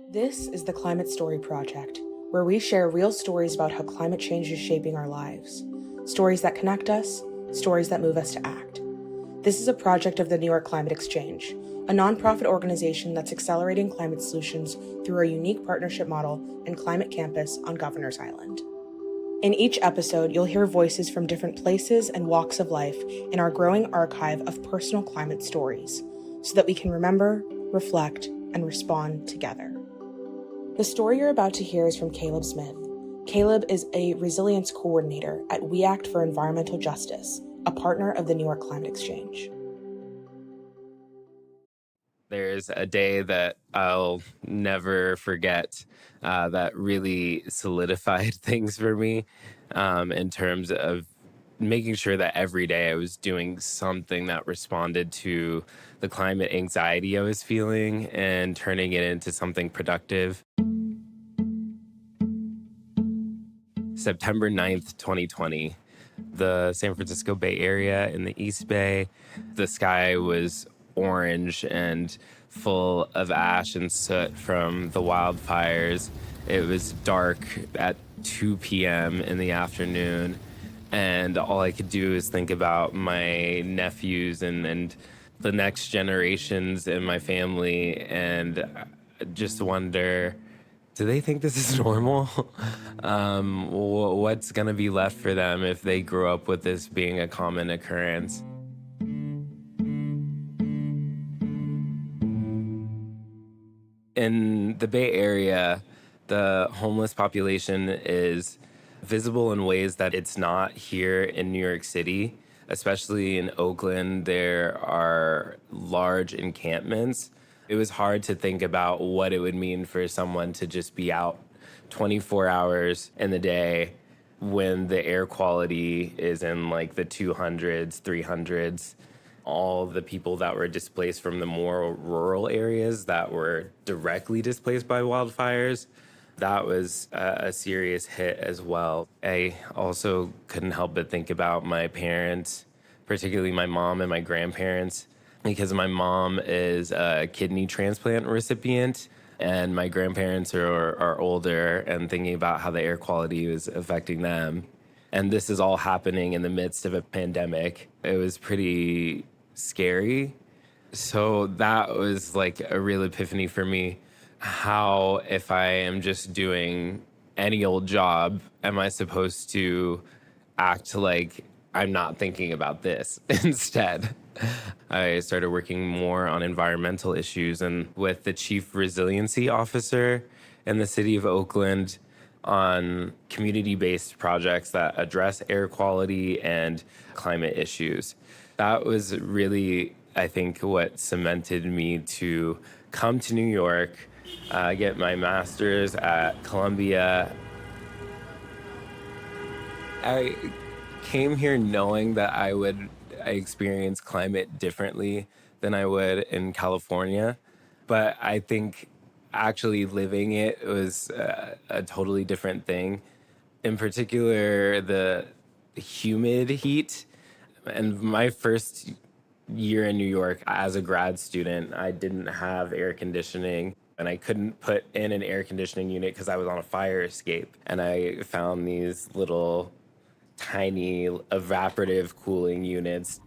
This is the Climate Story Project, where we share real stories about how climate change is shaping our lives. Stories that connect us, stories that move us to act. This is a project of the New York Climate Exchange, a nonprofit organization that's accelerating climate solutions through our unique partnership model and climate campus on Governor's Island. In each episode, you'll hear voices from different places and walks of life in our growing archive of personal climate stories, so that we can remember, reflect, and respond together. The story you're about to hear is from Caleb Smith. Caleb is a Resilience Coordinator at We Act for Environmental Justice, a partner of the New York Climate Exchange. There's a day that I'll never forget that really solidified things for me in terms of making sure that every day I was doing something that responded to the climate anxiety I was feeling and turning it into something productive. September 9th, 2020, the San Francisco Bay Area in the East Bay, the sky was orange and full of ash and soot from the wildfires. It was dark at 2 p.m. in the afternoon, and all I could do is think about my nephews and the next generations in my family, and just wonder, do they think this is normal? What's going to be left for them if they grow up with this being a common occurrence? In the Bay Area, the homeless population is visible in ways that it's not here in New York City. Especially in Oakland, there are large encampments. It was hard to think about what it would mean for someone to just be out 24 hours in the day when the air quality is in like the 200s, 300s. All the people that were displaced from the more rural areas that were directly displaced by wildfires, that was a serious hit as well. I also couldn't help but think about my parents, particularly my mom and my grandparents, because my mom is a kidney transplant recipient and my grandparents are older, and thinking about how the air quality was affecting them. And this is all happening in the midst of a pandemic. It was pretty scary. So that was like a real epiphany for me. How, if I am just doing any old job, am I supposed to act like I'm not thinking about this instead? I started working more on environmental issues and with the chief resiliency officer in the city of Oakland on community-based projects that address air quality and climate issues. That was really, I think, what cemented me to come to New York, get my master's at Columbia. I came here knowing that I experience climate differently than I would in California, but I think actually living it was a totally different thing. In particular, the humid heat. And my first year in New York as a grad student, I didn't have air conditioning, and I couldn't put in an air conditioning unit because I was on a fire escape. And I found these little tiny evaporative cooling units.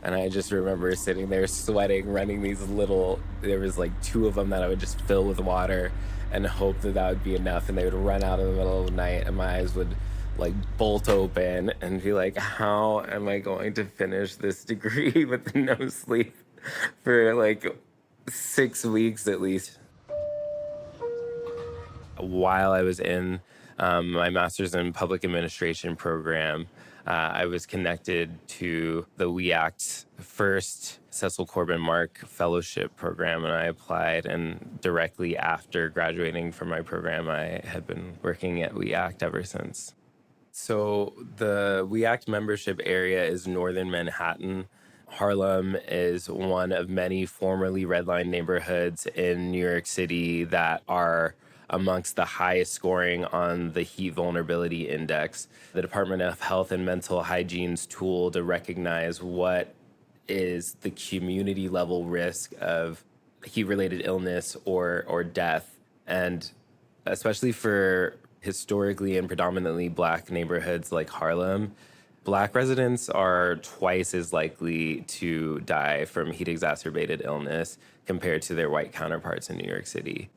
And I just remember sitting there sweating, running there was like 2 of them that I would just fill with water and hope that that would be enough. And they would run out in the middle of the night and my eyes would like bolt open and be like, how am I going to finish this degree with no sleep for like 6 weeks at least? While I was in my master's in public administration program, I was connected to the We Act first Cecil Corbin Mark Fellowship Program, and I applied. And directly after graduating from my program, I had been working at We Act ever since. So the We Act membership area is northern Manhattan. Harlem is one of many formerly red line neighborhoods in New York City that are amongst the highest scoring on the Heat Vulnerability Index, the Department of Health and Mental Hygiene's tool to recognize what is the community level risk of heat-related illness or death And especially for historically and predominantly Black neighborhoods like Harlem, Black residents are twice as likely to die from heat-exacerbated illness compared to their white counterparts in New York City.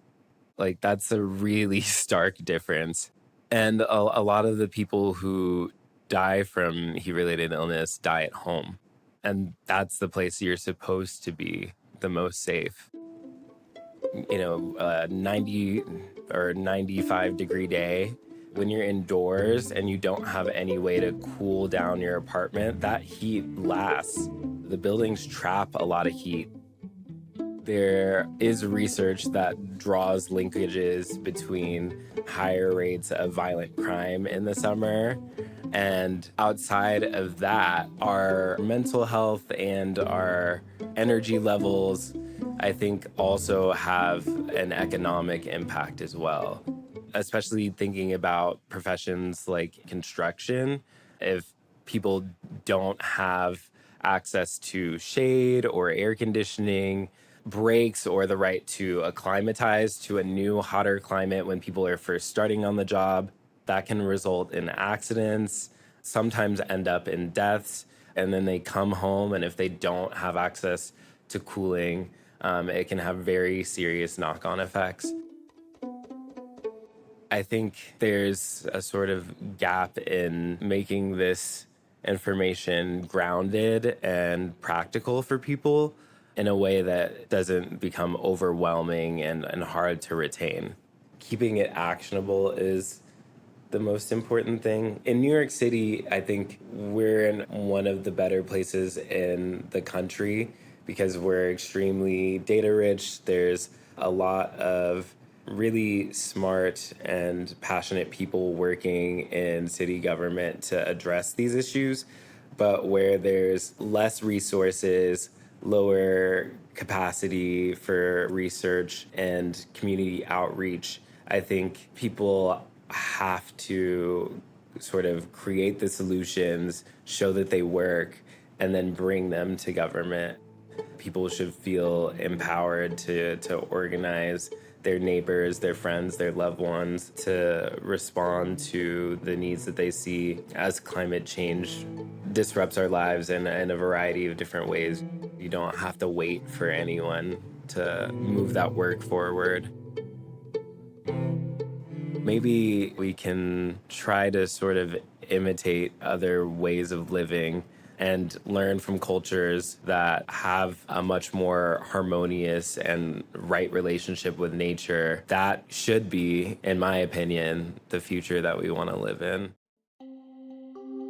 Like, that's a really stark difference. And a lot of the people who die from heat-related illness die at home. And that's the place you're supposed to be the most safe. 90 or 95-degree day, when you're indoors and you don't have any way to cool down your apartment, that heat lasts. The buildings trap a lot of heat. There is research that draws linkages between higher rates of violent crime in the summer. And outside of that, our mental health and our energy levels, I think, also have an economic impact as well. Especially thinking about professions like construction, if people don't have access to shade or air conditioning, breaks, or the right to acclimatize to a new, hotter climate when people are first starting on the job, that can result in accidents, sometimes end up in deaths, and then they come home, and if they don't have access to cooling, it can have very serious knock-on effects. I think there's a sort of gap in making this information grounded and practical for people in a way that doesn't become overwhelming and hard to retain. Keeping it actionable is the most important thing. In New York City, I think we're in one of the better places in the country because we're extremely data rich. There's a lot of really smart and passionate people working in city government to address these issues, but where there's less resources, lower capacity for research and community outreach, I think people have to sort of create the solutions, show that they work, and then bring them to government. People should feel empowered to organize their neighbors, their friends, their loved ones to respond to the needs that they see as climate change disrupts our lives in a variety of different ways. You don't have to wait for anyone to move that work forward. Maybe we can try to sort of imitate other ways of living and learn from cultures that have a much more harmonious and right relationship with nature. That should be, in my opinion, the future that we want to live in.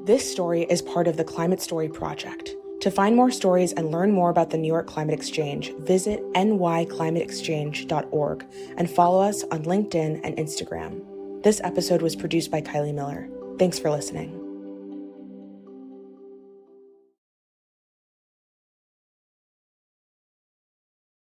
This story is part of the Climate Story Project. To find more stories and learn more about the New York Climate Exchange, visit nyclimateexchange.org and follow us on LinkedIn and Instagram. This episode was produced by Kylie Miller. Thanks for listening.